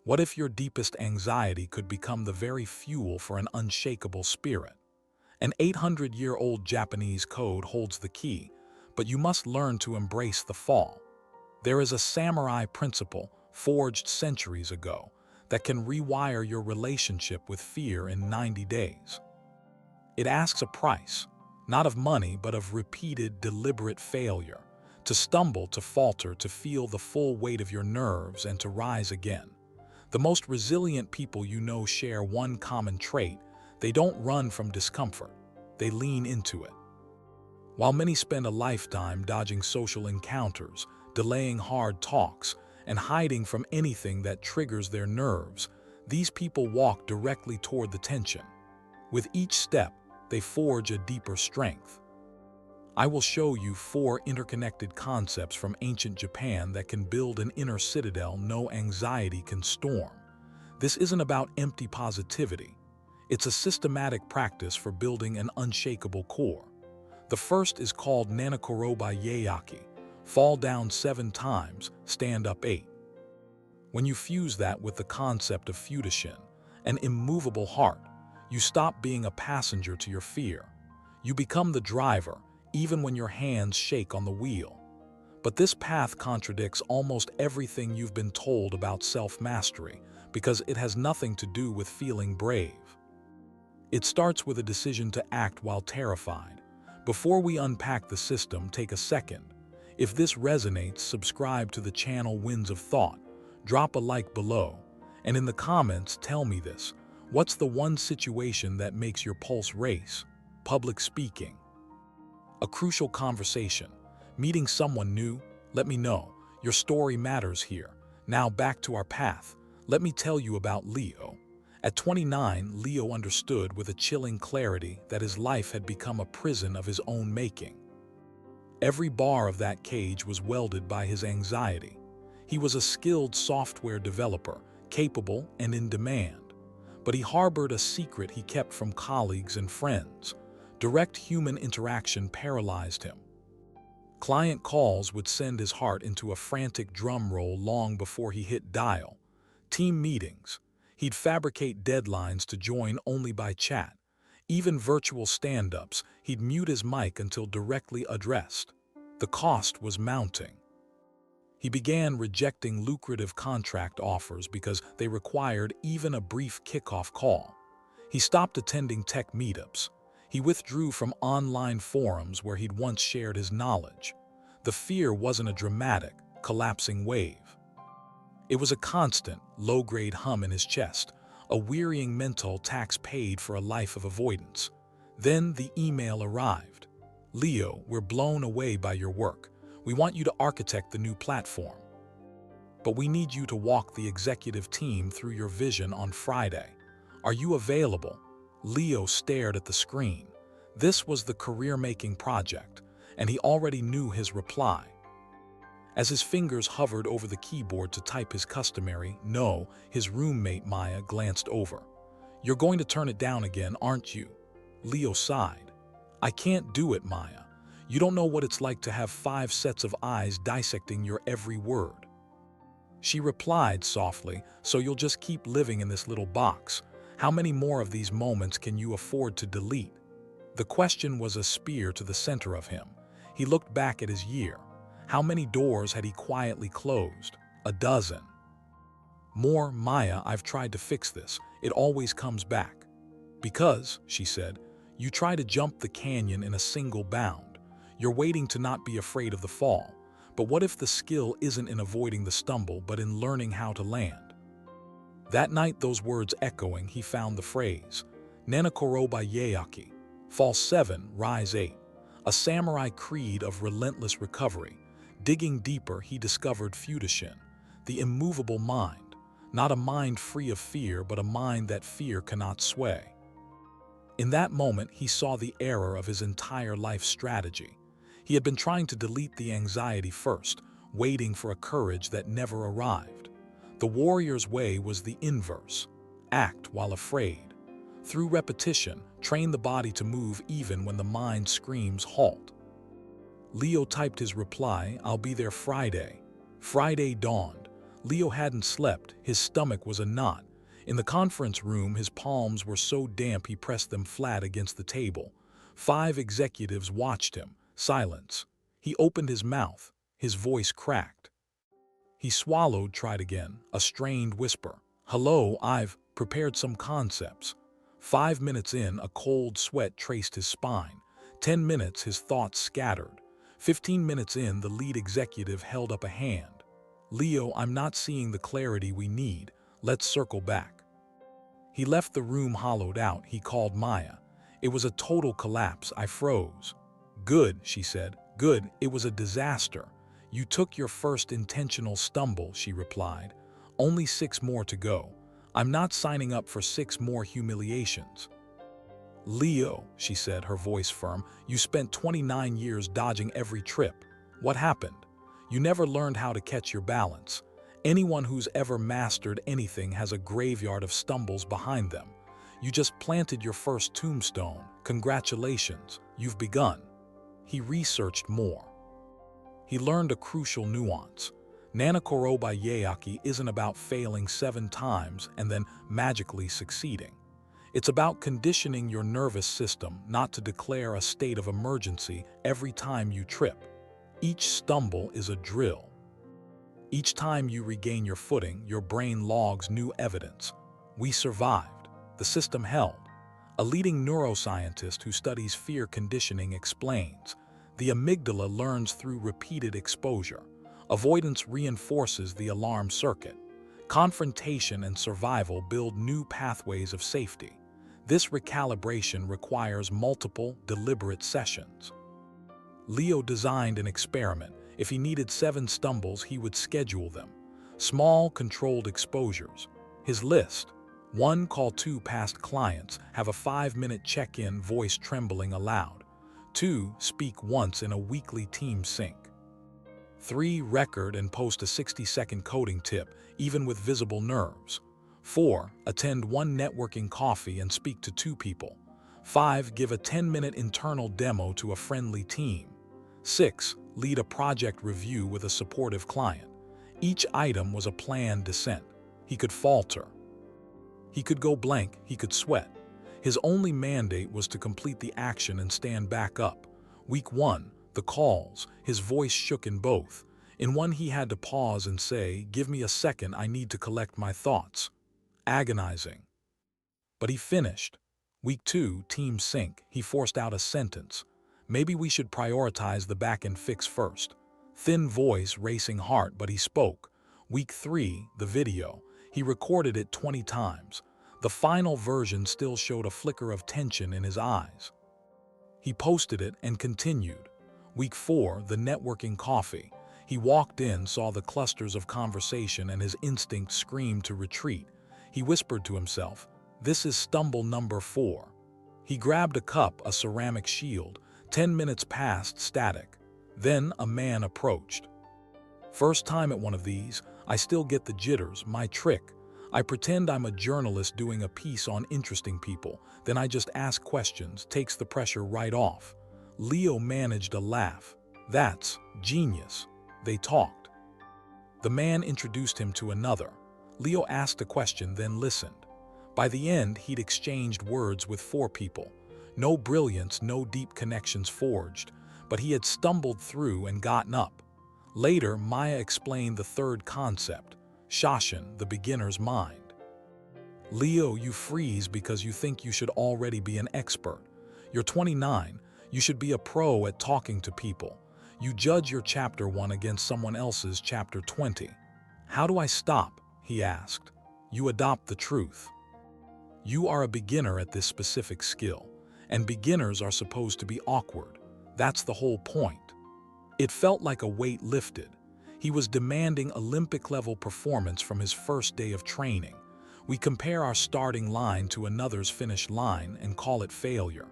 What if your deepest anxiety could become the very fuel for an unshakable spirit? An 800-year-old Japanese code holds the key, but you must learn to embrace the fall. There is a samurai principle, forged centuries ago, that can rewire your relationship with fear in 90 days. It asks a price, not of money but of repeated, deliberate failure, to stumble, to falter, to feel the full weight of your nerves and to rise again. The most resilient people you know share one common trait: they don't run from discomfort, they lean into it. While many spend a lifetime dodging social encounters, delaying hard talks, and hiding from anything that triggers their nerves, these people walk directly toward the tension. With each step, they forge a deeper strength. I will show you 4 interconnected concepts from ancient Japan that can build an inner citadel no anxiety can storm. This isn't about empty positivity. It's a systematic practice for building an unshakable core. The first is called nanakorobi yaoki. Fall down 7 times, stand up 8. When you fuse that with the concept of futishin, an immovable heart, you stop being a passenger to your fear. You become the driver, even when your hands shake on the wheel. But this path contradicts almost everything you've been told about self-mastery, because it has nothing to do with feeling brave. It starts with a decision to act while terrified. Before we unpack the system, take a second. If this resonates, subscribe to the channel Winds of Thought, drop a like below, and in the comments tell me this. What's the one situation that makes your pulse race? Public speaking. A crucial conversation. Meeting someone new? Let me know. Your story matters here. Now back to our path. Let me tell you about Leo. At 29, Leo understood with a chilling clarity that his life had become a prison of his own making. Every bar of that cage was welded by his anxiety. He was a skilled software developer, capable and in demand. But he harbored a secret he kept from colleagues and friends. Direct human interaction paralyzed him. Client calls would send his heart into a frantic drum roll long before he hit dial. Team meetings. He'd fabricate deadlines to join only by chat. Even virtual stand-ups, he'd mute his mic until directly addressed. The cost was mounting. He began rejecting lucrative contract offers because they required even a brief kickoff call. He stopped attending tech meetups. He withdrew from online forums where he'd once shared his knowledge. The fear wasn't a dramatic, collapsing wave. It was a constant, low-grade hum in his chest, a wearying mental tax paid for a life of avoidance. Then the email arrived. "Leo, we're blown away by your work. We want you to architect the new platform. But we need you to walk the executive team through your vision on Friday. Are you available?" Leo stared at the screen. This was the career-making project, and he already knew his reply. As his fingers hovered over the keyboard to type his customary "no," his roommate Maya glanced over. "You're going to turn it down again, aren't you?" Leo sighed. "I can't do it, Maya. You don't know what it's like to have 5 sets of eyes dissecting your every word." She replied softly, "So you'll just keep living in this little box. How many more of these moments can you afford to delete?" The question was a spear to the center of him. He looked back at his year. How many doors had he quietly closed? A dozen. "More, Maya, I've tried to fix this. It always comes back." "Because," she said, "you try to jump the canyon in a single bound. You're waiting to not be afraid of the fall. But what if the skill isn't in avoiding the stumble, but in learning how to land?" That night, those words echoing, he found the phrase, nanakorobi yaoki, fall 7, rise 8, a samurai creed of relentless recovery. Digging deeper, he discovered futishin, the immovable mind, not a mind free of fear, but a mind that fear cannot sway. In that moment, he saw the error of his entire life strategy. He had been trying to delete the anxiety first, waiting for a courage that never arrived. The warrior's way was the inverse: act while afraid. Through repetition, train the body to move even when the mind screams halt. Leo typed his reply, "I'll be there Friday." Friday dawned. Leo hadn't slept, his stomach was a knot. In the conference room, his palms were so damp he pressed them flat against the table. 5 executives watched him. Silence. He opened his mouth. His voice cracked. He swallowed, tried again, a strained whisper. "Hello, I've prepared some concepts." 5 minutes in, a cold sweat traced his spine. 10 minutes, his thoughts scattered. 15 minutes in, the lead executive held up a hand. "Leo, I'm not seeing the clarity we need. Let's circle back." He left the room hollowed out. He called Maya. It was a total collapse. I froze. "Good," she said. "Good. It was a disaster." "You took your first intentional stumble," she replied. "Only 6 more to go. I'm not signing up for 6 more humiliations." "Leo," she said, her voice firm, "you spent 29 years dodging every trip. What happened? You never learned how to catch your balance. Anyone who's ever mastered anything has a graveyard of stumbles behind them. You just planted your first tombstone. Congratulations, you've begun." He researched more. He learned a crucial nuance. Nanakorobi yaoki isn't about failing 7 times and then magically succeeding. It's about conditioning your nervous system not to declare a state of emergency every time you trip. Each stumble is a drill. Each time you regain your footing, your brain logs new evidence. We survived. The system held. A leading neuroscientist who studies fear conditioning explains, the amygdala learns through repeated exposure. Avoidance reinforces the alarm circuit. Confrontation and survival build new pathways of safety. This recalibration requires multiple, deliberate sessions. Leo designed an experiment. If he needed 7 stumbles, he would schedule them. Small, controlled exposures. His list: 1. Call 2 past clients, have a 5-minute check-in, voice trembling aloud. 2. Speak once in a weekly team sync. 3. Record and post a 60-second coding tip, even with visible nerves. 4. Attend 1 networking coffee and speak to 2 people. 5. Give a 10-minute internal demo to a friendly team. 6. Lead a project review with a supportive client. Each item was a planned descent. He could falter. He could go blank. He could sweat. His only mandate was to complete the action and stand back up. Week 1, the calls. His voice shook in both. In one, he had to pause and say, "Give me a second, I need to collect my thoughts." Agonizing. But he finished. Week 2, team sync. He forced out a sentence. "Maybe we should prioritize the back-end fix first." Thin voice, racing heart, but he spoke. Week 3, the video. He recorded it 20 times. The final version still showed a flicker of tension in his eyes. He posted it and continued. Week 4, the networking coffee. He walked in, saw the clusters of conversation, and his instinct screamed to retreat. He whispered to himself, "This is stumble number 4. He grabbed a cup, a ceramic shield. 10 minutes passed, static. Then a man approached. "First time at one of these, I still get the jitters, my trick. I pretend I'm a journalist doing a piece on interesting people, then I just ask questions, takes the pressure right off." Leo managed a laugh. "That's genius." They talked. The man introduced him to another. Leo asked a question, then listened. By the end, he'd exchanged words with 4 people. No brilliance, no deep connections forged, but he had stumbled through and gotten up. Later, Maya explained the 3rd concept, shoshin, the beginner's mind. "Leo, you freeze because you think you should already be an expert. You're 29, you should be a pro at talking to people. You judge your chapter 1 against someone else's chapter 20. How do I stop?" he asked. "You adopt the truth. You are a beginner at this specific skill, and beginners are supposed to be awkward. That's the whole point." It felt like a weight lifted. He was demanding Olympic-level performance from his first day of training. We compare our starting line to another's finish line and call it failure.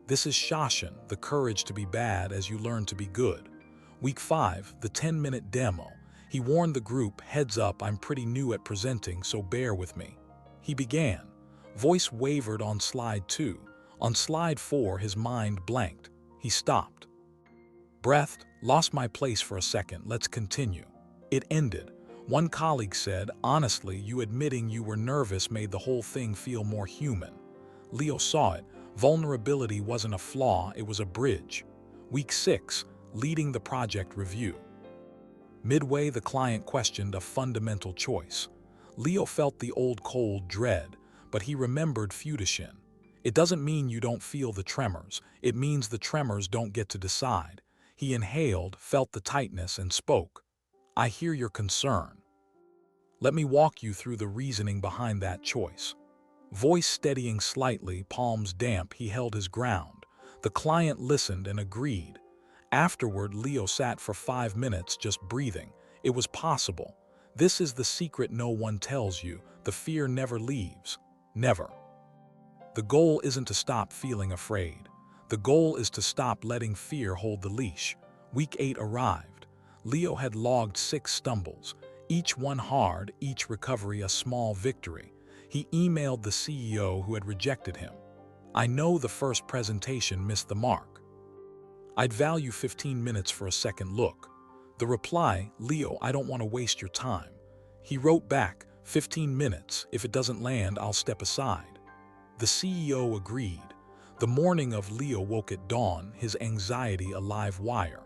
This is shoshin, the courage to be bad as you learn to be good. Week 5, the 10-minute demo. He warned the group, "Heads up, I'm pretty new at presenting, so bear with me." He began. Voice wavered on slide 2. On slide 4, his mind blanked. He stopped. Breathed, "Lost my place for a second, let's continue." It ended. One colleague said, honestly, you admitting you were nervous made the whole thing feel more human. Leo saw it. Vulnerability wasn't a flaw, it was a bridge. Week 6, leading the project review. Midway, the client questioned a fundamental choice. Leo felt the old cold dread, but he remembered Futishin. It doesn't mean you don't feel the tremors, it means the tremors don't get to decide. He inhaled, felt the tightness, and spoke. I hear your concern. Let me walk you through the reasoning behind that choice. Voice steadying slightly, palms damp, he held his ground. The client listened and agreed. Afterward, Leo sat for 5 minutes just breathing. It was possible. This is the secret no one tells you. The fear never leaves. Never. The goal isn't to stop feeling afraid. The goal is to stop letting fear hold the leash. Week 8 arrived. Leo had logged 6 stumbles, each one hard, each recovery a small victory. He emailed the CEO who had rejected him. I know the first presentation missed the mark. I'd value 15 minutes for a second look. The reply, Leo, I don't want to waste your time. He wrote back, 15 minutes, if it doesn't land, I'll step aside. The CEO agreed. The morning of Leo woke at dawn, his anxiety a live wire.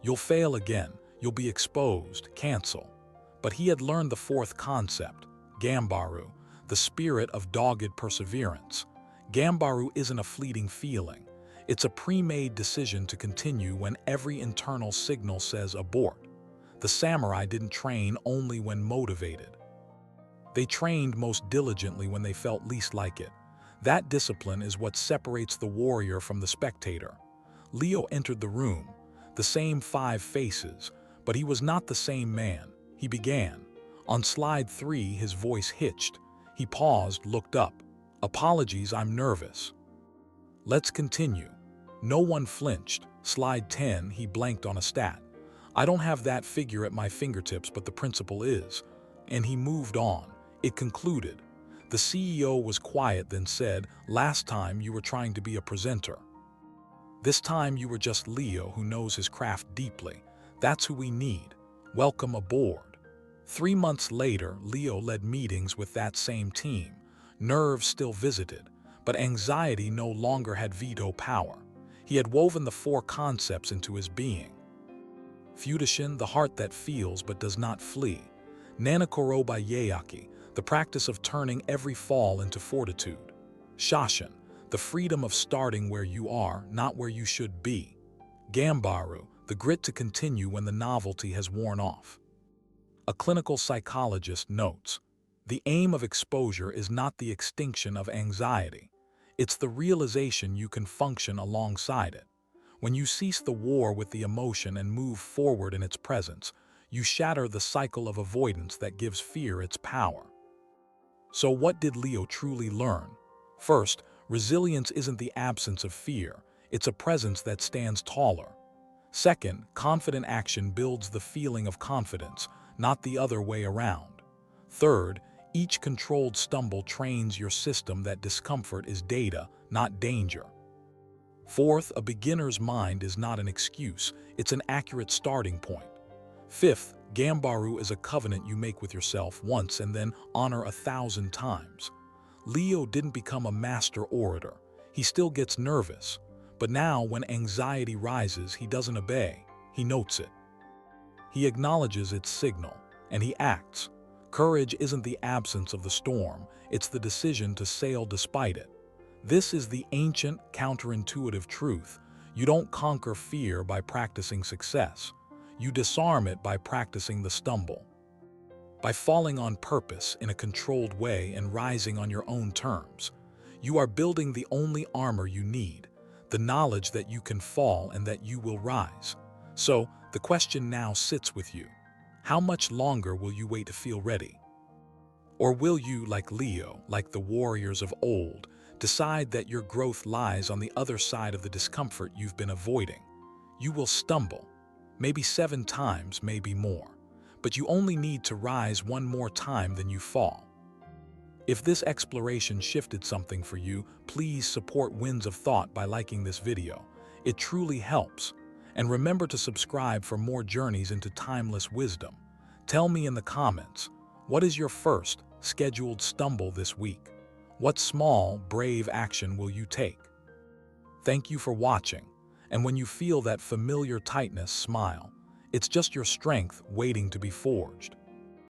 You'll fail again, you'll be exposed, cancel. But he had learned the 4th concept, ganbaru, the spirit of dogged perseverance. Ganbaru isn't a fleeting feeling. It's a pre-made decision to continue when every internal signal says abort. The samurai didn't train only when motivated. They trained most diligently when they felt least like it. That discipline is what separates the warrior from the spectator. Leo entered the room, the same 5 faces, but he was not the same man. He began. On slide 3, his voice hitched. He paused, looked up. Apologies, I'm nervous. Let's continue. No one flinched. Slide 10, he blanked on a stat. I don't have that figure at my fingertips, but the principle is. And he moved on. It concluded. The CEO was quiet, then said, last time you were trying to be a presenter. This time you were just Leo who knows his craft deeply. That's who we need. Welcome aboard. 3 months later, Leo led meetings with that same team. Nerves still visited, but anxiety no longer had veto power. He had woven the 4 concepts into his being. Futishin, the heart that feels but does not flee. Nanakorobi yaoki, the practice of turning every fall into fortitude. Shoshin, the freedom of starting where you are, not where you should be. Ganbaru, the grit to continue when the novelty has worn off. A clinical psychologist notes, the aim of exposure is not the extinction of anxiety. It's the realization you can function alongside it. When you cease the war with the emotion and move forward in its presence, you shatter the cycle of avoidance that gives fear its power. So what did Leo truly learn? First, resilience isn't the absence of fear, it's a presence that stands taller. Second, confident action builds the feeling of confidence, not the other way around. Third, each controlled stumble trains your system that discomfort is data, not danger. Fourth, a beginner's mind is not an excuse, it's an accurate starting point. Fifth, ganbaru is a covenant you make with yourself once and then honor 1,000 times. Leo didn't become a master orator. He still gets nervous. But now, when anxiety rises, he doesn't obey. He notes it. He acknowledges its signal, and he acts. Courage isn't the absence of the storm, it's the decision to sail despite it. This is the ancient, counterintuitive truth. You don't conquer fear by practicing success. You disarm it by practicing the stumble. By falling on purpose in a controlled way and rising on your own terms, you are building the only armor you need, the knowledge that you can fall and that you will rise. So, the question now sits with you. How much longer will you wait to feel ready? Or will you, like Leo, like the warriors of old, decide that your growth lies on the other side of the discomfort you've been avoiding? You will stumble, maybe 7 times, maybe more, but you only need to rise 1 more time than you fall. If this exploration shifted something for you, please support Winds of Thought by liking this video. It truly helps. And remember to subscribe for more journeys into timeless wisdom. Tell me in the comments, what is your first scheduled stumble this week? What small, brave action will you take? Thank you for watching, and when you feel that familiar tightness, smile. It's just your strength waiting to be forged.